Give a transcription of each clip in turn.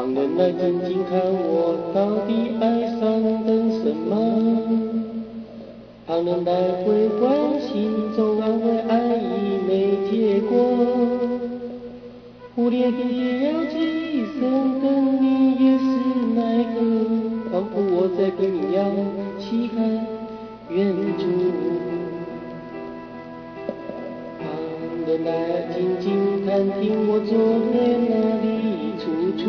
旁人来静静看我，到底爱上等什么？旁人来会关心，总安慰爱已没结果。蝴蝶别要几声等你也是奈何，仿佛我在跟你要稀罕援助。旁人来静静看听我昨天哪里出错，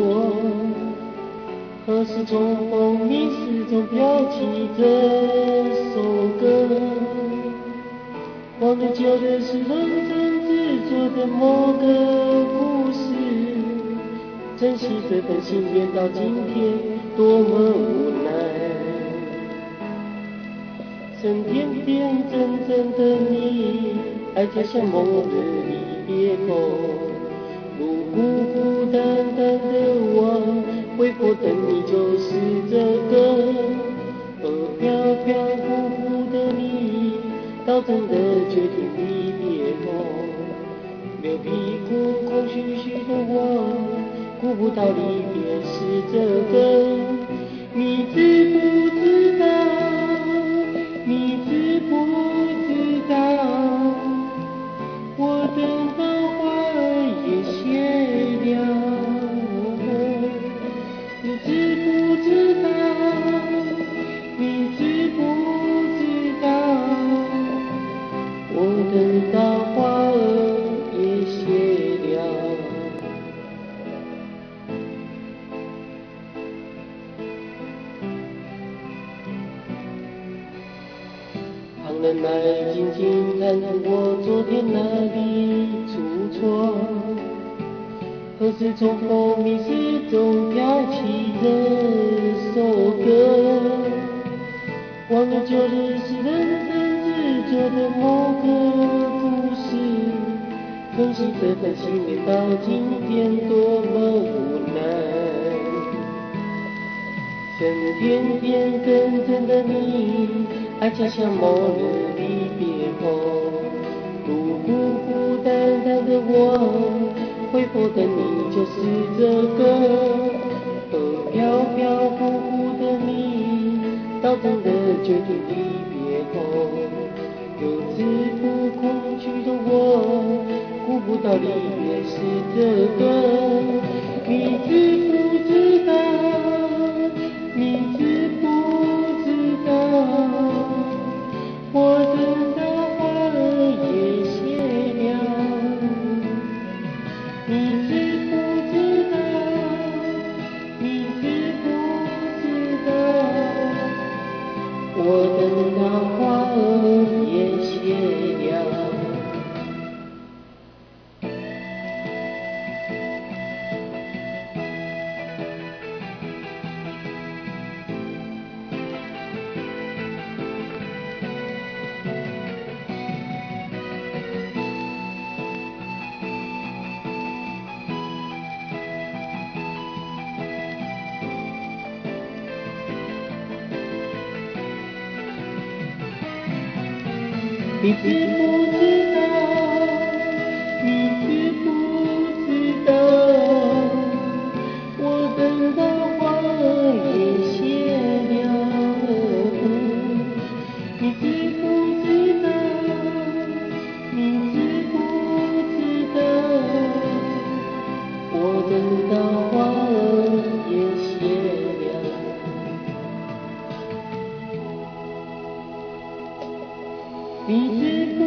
何时从风迷失中飘起这首歌？忘了旧的是认真制作的某个故事，珍惜这份心愿到今天多么无奈。真天天真正的你，爱就像梦日离别后，如孤孤单单的我，为何等你就是这个？而飘飘忽忽的你，到真的决定离别后，流鼻哭空虚虚的我，顾不到离别是这个，你知不知道？你知不知道？我等到花儿也谢了，你知不知道？你知不知道？我等到花儿也谢了。旁人来静静看我昨天哪里出错，何时从风迷失中飘起这首歌？忘了旧日是认真制作的某个故事，可惜这份心愿到今天多么无奈。真天天真正的你，爱就像某日离别后，如孤孤单单的我，会否等你就是这个？而飘飘忽忽的你，到真的决定离别后，有自负空虚的我，顾不到离别是这个，你知不知道？你知不知道？我等到花儿也谢了，你知不知道？你知不知道？我等到花儿也谢了。你知不知道？你知不知道？我等到花儿也谢了。你知不知道？你知不知道？我等到花儿也谢了。你知不